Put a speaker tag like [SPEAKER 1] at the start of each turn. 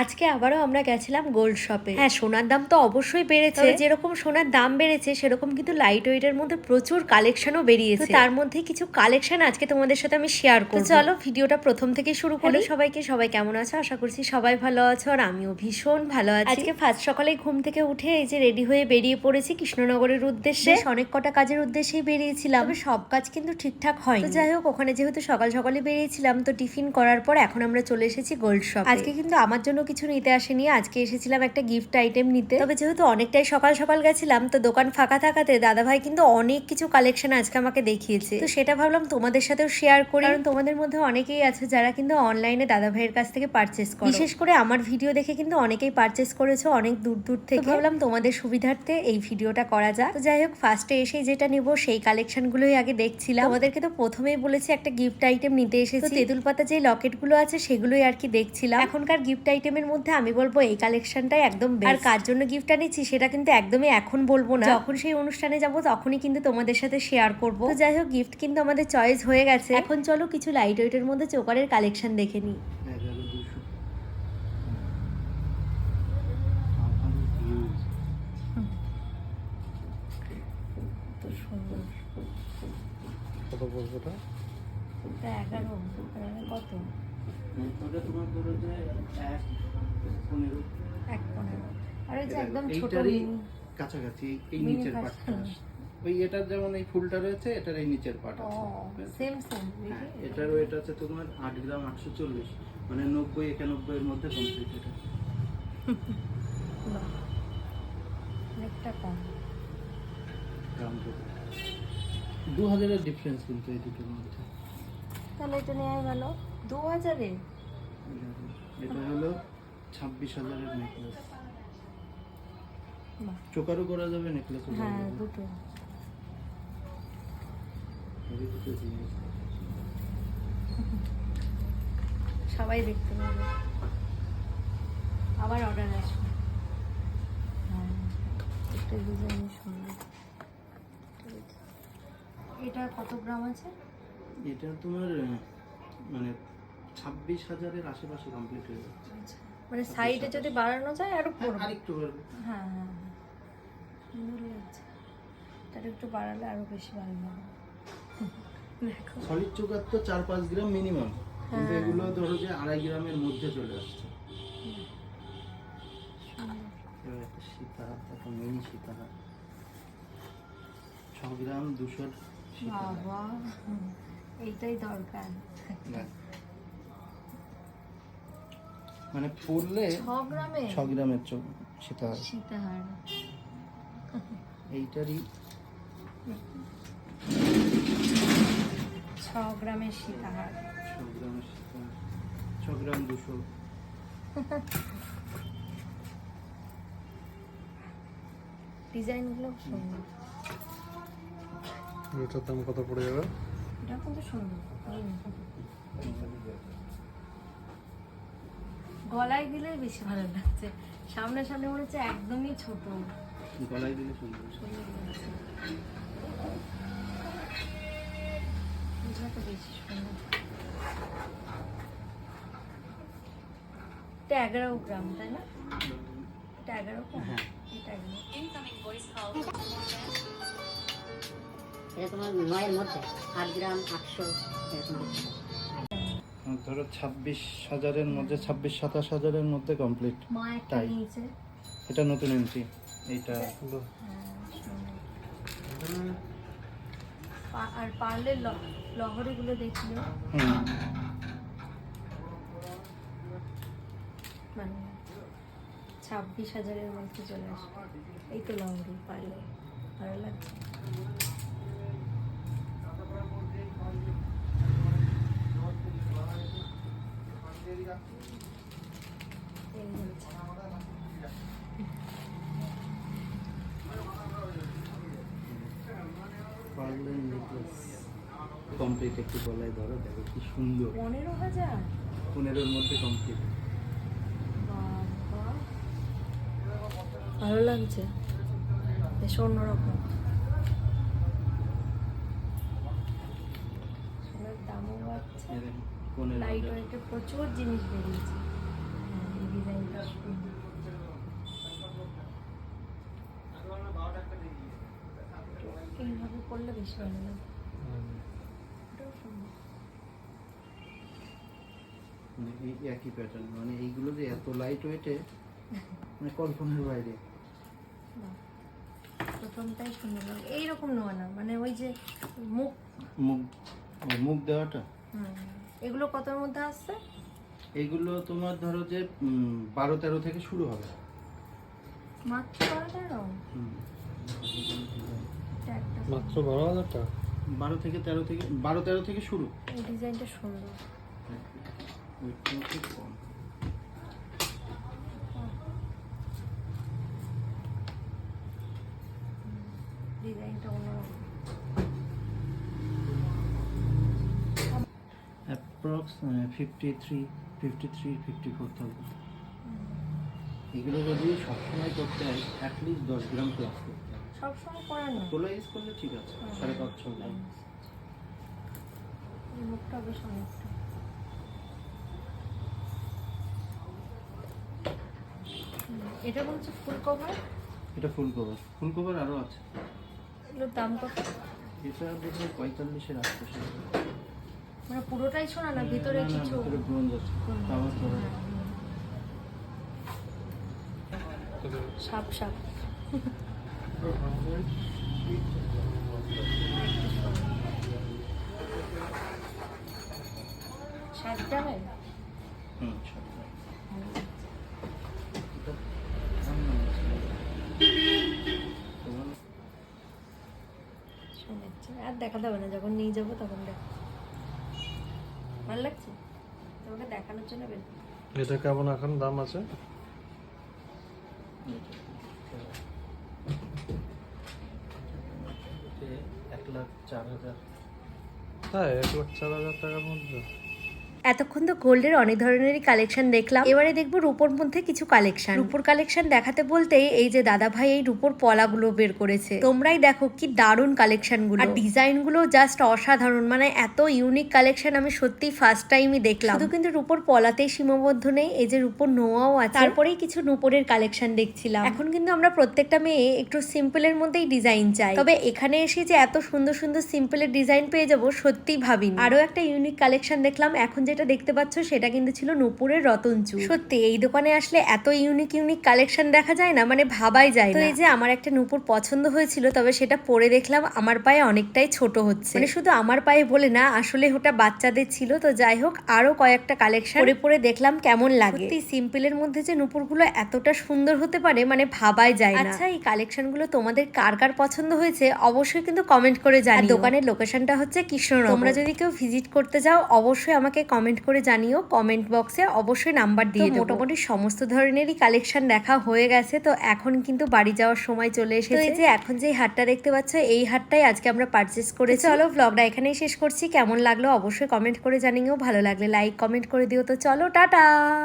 [SPEAKER 1] আজকে আবারও আমরা গেছিলাম গোল্ড শপে। হ্যাঁ, সোনার দাম তো অবশ্যই বেড়েছে, যেরকম সোনার দাম বেড়েছে সেরকম কিন্তু লাইট ওয়েটের মধ্যে প্রচুর কালেকশনও বেরিয়েছে। তার মধ্যে কিছু কালেকশন আজকে তোমাদের সাথে আমি শেয়ার করব। চলো ভিডিওটা প্রথম থেকে শুরু করি। সবাইকে, সবাই কেমন আছো? আশা করছি সবাই ভালো আছো, আর আমিও ভীষণ ভালো আছি। আজকে ফার্স্ট সকালে ঘুম থেকে উঠে এই যে রেডি হয়ে বেরিয়ে পড়েছি কৃষ্ণনগরের উদ্দেশ্যে। অনেক কটা কাজের উদ্দেশ্যেই বেরিয়েছিলাম, তবে সব কাজ কিন্তু ঠিকঠাক হয়নি। তো যাই হোক, ওখানে যেহেতু সকাল সকালে বেরিয়েছিলাম, তো টিফিন করার পর এখন আমরা চলে এসেছি গোল্ড শপ। আজকে কিন্তু আমার জন্য কিছু নিতে আসেনি, আজকে এসেছিলাম একটা গিফট আইটেম নিতে। তবে যেহেতু অনেকটাই সকাল সকাল গেছিলাম, তো দোকান ফাঁকা থাকাতে দাদাভাই কিন্তু অনেক কিছু কালেকশন আজকে আমাকে দেখিয়েছে। তো সেটা ভাবলাম তোমাদের সাথেও শেয়ার করি, কারণ তোমাদের মধ্যে অনেকেই আছে যারা কিন্তু অনলাইনে দাদাভাইয়ের কাছ থেকে পারচেস করো। বিশেষ করে আমার ভিডিও দেখে কিন্তু অনেকেই পারচেস করেছো অনেক দূর দূর থেকে। ভাবলাম তোমাদের সুবিধার্থে এই ভিডিওটা করা যাক। তো যাই হোক, ফার্স্টে এসে যেটা নিব সেই কালেকশন গুলোই আগে দেখছিলাম। আমাদেরকে তো প্রথমেই বলেছি একটা গিফট আইটেম নিতে এসেছি। তেঁতুল পাতা যে লকেট গুলো আছে সেগুলোই আর কি দেখছিলাম। এখনকার গিফট আইটেমের মধ্যে আমি বলবো এই কালেকশনটাই একদম বেস্ট। আর কার জন্য গিফট আনিছি সেটা কিন্তু একদমই এখন বলবো না, যখন সেই অনুষ্ঠানে যাব তখনই কিন্তু তোমাদের সাথে শেয়ার করব। তো যাই হোক, গিফট কিন্তু আমাদের চয়েস হয়ে গেছে। এখন চলো কিছু লাইট ওয়েটের মধ্যে চোকারের কালেকশন দেখে নিই। তো সুন্দর।
[SPEAKER 2] কত বলবো ওটা?
[SPEAKER 1] এটা 11 কত?
[SPEAKER 2] ওটা তোমার ধরো যে 1.15
[SPEAKER 1] 1.15। আর এই যে একদম ছোট
[SPEAKER 2] এইটারই কাছাকাছি এই নিচের পার্টটা। ওই এটার যেমন এই ফুলটা রয়েছে, এটার এই নিচের পার্ট আছে।
[SPEAKER 1] Same same.
[SPEAKER 2] হ্যাঁ, এটার ওয়েট আছে তোমার 8 গ্রাম 840, মানে 90 91 এর মধ্যে কমপ্লিট এটা।
[SPEAKER 1] বাহ, অনেকটা কম।
[SPEAKER 2] গ্রাম তো 2000 এর ডিফারেন্স কিন্তু এই দুটোর মধ্যে।
[SPEAKER 1] তাহলে এটা নেওয়াই ভালো। 2000-এ
[SPEAKER 2] এটা হলো 26,000 এর নেকলেস।
[SPEAKER 1] বাহ,
[SPEAKER 2] চোকারও করা যাবে, নেকলেসও করা
[SPEAKER 1] হ্যাঁ
[SPEAKER 2] যাবে।
[SPEAKER 1] দুটো।
[SPEAKER 2] এই দুটো জিনিস।
[SPEAKER 1] সবাই দেখতে পাবে। আবার অর্ডার আসবে। হ্যাঁ, একটা ডিজাইন সুন্দর। এটা কত গ্রাম আছে?
[SPEAKER 2] এটা তোমার মানে 26,000 এর আশেপাশে কমপ্লিট হয়ে যাচ্ছে।
[SPEAKER 1] আচ্ছা, মানে সাইডে যদি বাড়ানো যায় আরো পড়বে।
[SPEAKER 2] আরেকটু বাড়বে।
[SPEAKER 1] হ্যাঁ হ্যাঁ হ্যাঁ, সুন্দর লাগছে। তার একটু বাড়ালে আরো বেশি ভালো লাগবে। দেখো,
[SPEAKER 2] সলিড চোকার তো 4-5 গ্রাম মিনিমাম, কিন্তু এগুলো ধরো যে 2.5 গ্রামের মধ্যে চলে আসছে। এবার একটা সীতাহার, একটা মিনি সীতাহার 6 গ্রাম 200 সীতাহার।
[SPEAKER 1] বাবা, এইটাই দরকার।
[SPEAKER 2] মানে পড়লে
[SPEAKER 1] 6 গ্রামে
[SPEAKER 2] 6 গ্রামের সীতাহার।
[SPEAKER 1] সীতাহার।
[SPEAKER 2] এইটারই
[SPEAKER 1] 6 গ্রামের সীতাহার।
[SPEAKER 2] 6 গ্রামের সীতাহার, 6 গ্রাম 200।
[SPEAKER 1] ডিজাইনগুলো সুন্দর।
[SPEAKER 2] এটার দাম কত পড়ে যাবে?
[SPEAKER 1] এটা কিন্তু সুন্দর। গলায় দিলে বেশি ভালো লাগছে, সামনে সামনে মনে হচ্ছে একদমই ছোট।
[SPEAKER 2] গলায় দিলে সুন্দর।
[SPEAKER 1] সুন্দর লাগছে। এটা তো বেশি সুন্দর। এটা 11 গ্রাম, তাই না? এটা 11 গ্রাম।
[SPEAKER 2] হ্যাঁ।
[SPEAKER 1] এটা 11।
[SPEAKER 3] এটা তোমার 9 এর মধ্যে 8 গ্রাম 800 এরকম।
[SPEAKER 2] ধরো 26,000 এর মধ্যে, 26-27,000 এর মধ্যে কমপ্লিট।
[SPEAKER 1] মা একটা
[SPEAKER 2] তাই।
[SPEAKER 1] নিয়েছে।
[SPEAKER 2] এটা নতুন এন্ট্রি। এইটা
[SPEAKER 1] হ্যাঁ, সুন্দর। আর পার্লের লহরিগুলো দেখলো, মানে 26,000-এর মধ্যে চলে আসবে। এই তো লহরি পার্লে, ভালো লাগছে। এই হচ্ছে।
[SPEAKER 2] পার্লের নেকলেস কমপ্লিট। একটু গলায় ধরো, দেখো কি সুন্দর।
[SPEAKER 1] 15,000।
[SPEAKER 2] 15-এর মধ্যে কমপ্লিট।
[SPEAKER 1] বাবা, ভালো লাগছে, বেশ অন্যরকম। সোনার দামও বাড়ছে, লাইট ওয়েটে প্রচুর জিনিস বেরিয়েছে। এই ডিজাইনটা করলে বেশি ভালো লাগে। এটাও সুন্দর।
[SPEAKER 2] মানে এই একই প্যাটার্ন, মানে এইগুলো যে এত লাইট ওয়েটে মানে কল্পনার বাইরে।
[SPEAKER 1] বাহ, প্রথমটাই সুন্দর লাগে। এইরকম নোয়া না, মানে ওই যে মুখ।
[SPEAKER 2] মুখ, মুখ দেওয়াটা।
[SPEAKER 1] এগুলো কতর মধ্যে আসছে?
[SPEAKER 2] এইগুলো তোমার ধরো যে 12-13 থেকে শুরু হবে।
[SPEAKER 1] মাত্র 12-13? এটা একটা
[SPEAKER 4] মাত্র 12,000 টাকা।
[SPEAKER 2] 12-13 থেকে শুরু।
[SPEAKER 1] এই ডিজাইনটা সুন্দর।
[SPEAKER 2] ওইটা খুব কম।
[SPEAKER 1] ডিজাইনটা অন্যরকম।
[SPEAKER 2] অ্যাপ্রক্স 53-54,000। এগুলো যদি সবসময় করতে হয় অ্যাটলিস্ট 10 গ্রাম প্লাস করতে হয়।
[SPEAKER 1] সবসময় পরা না।
[SPEAKER 2] তোলা ইউজ করলে ঠিক আছে, 5.5-6 গ্রাম।
[SPEAKER 1] এই মুখটা বেশ অনেকটা। এটা বলছে ফুল কভার।
[SPEAKER 2] এটা ফুল কভার আরও আছে।
[SPEAKER 1] এগুলোর দাম কত?
[SPEAKER 2] এটা দেখবে 45-এর আশপাশে।
[SPEAKER 1] মানে পুরোটাই সোনা না ভিতরে কিছু?
[SPEAKER 2] ভিতরে ব্রোঞ্জ আছে। কাভার করা।
[SPEAKER 1] সাপ সাপ। 60 গ্রামের?
[SPEAKER 2] হুম, 60 গ্রাম। এটা
[SPEAKER 1] সোনার চেন। আর দেখাতে হবে না, যখন নিয়ে যাবো তখন দেখ। ভালো লাগছে তোমাকে দেখানোর জন্য বের করি।
[SPEAKER 4] এটা কেমন এখন দাম আছে?
[SPEAKER 2] এটা 1,04,000।
[SPEAKER 4] হ্যাঁ, 1,04,000 টাকার মধ্যে।
[SPEAKER 1] এতক্ষণ তো গোল্ডের অনেক ধরনেরই কালেকশন দেখলাম, এবারে দেখবো রূপোর মধ্যে কিছু কালেকশন। রূপোর কালেকশন দেখাতে বলতেই এই যে দাদা ভাই এই রূপোর পলাগুলো বের করেছে, তোমরাই দেখো কি দারুণ কালেকশন গুলো, আর ডিজাইন গুলো জাস্ট অসাধারণ। মানে এত ইউনিক কালেকশন আমি সত্যি ফার্স্ট টাইমই দেখলাম। শুধু কিন্তু রূপোর পলাতেই সীমাবদ্ধ নেই, এই যে রূপোর নোয়াও আছে, তারপরেই কিছু নূপুরের কালেকশন দেখছিলাম। এখন কিন্তু আমরা প্রত্যেকটা মেয়ে একটু সিম্পলের মধ্যেই ডিজাইন চাই, তবে এখানে এসে যে এত সুন্দর সুন্দর সিম্পলের ডিজাইন পেয়ে যাবো সত্যি ভাবিনি। আরো একটা ইউনিক কালেকশন দেখলাম, এখন যেটা দেখতে পাচ্ছ সেটা কিন্তু ছিল নূপুরের রতনচুর। সত্যি এই দোকানে আসলে এত ইউনিক ইউনিক কালেকশন দেখা যায় না, মানে ভাবাই যায় না। তো এই যে আমার একটা নূপুর পছন্দ হয়েছিল, তবে সেটা পরে দেখলাম আমার পায়ে অনেকটাই ছোট হচ্ছে। মানে শুধু আমার পায়ে বলে না, আসলে ওটা বাচ্চাদের ছিল। তো যাই হোক, আরো কয়েকটা কালেকশন পরে পরে দেখলাম কেমন লাগে। সত্যি সিম্পলের মধ্যে যে নূপুরগুলো এতটা সুন্দর হতে পারে মানে ভাবাই যায় না। আচ্ছা, এই কালেকশনগুলো তোমাদের কার কার পছন্দ হয়েছে অবশ্যই কিন্তু কমেন্ট করে জানিও। দোকানের লোকেশনটা হচ্ছে কৃষ্ণনগর। তোমরা যদি কেউ ভিজিট করতে যাও অবশ্যই আমাকে কমেন্ট করে জানিও, কমেন্ট বক্সে অবশ্যই নাম্বার দিয়ে দেব। মোটামুটি সমস্ত ধরনেরই কালেকশন দেখা হয়ে গেছে, তো এখন কিন্তু বাড়ি যাওয়ার সময় চলে এসেছে। এই যে এখন যে হাটটা দেখতে পাচ্ছ, এই হাটটাই আজকে আমরা পারচেস করেছি। চলো ব্লগটা এখানেই শেষ করছি। কেমন লাগলো অবশ্যই কমেন্ট করে জানিও, ভালো লাগলে লাইক কমেন্ট করে দিও। তো চলো টাটা।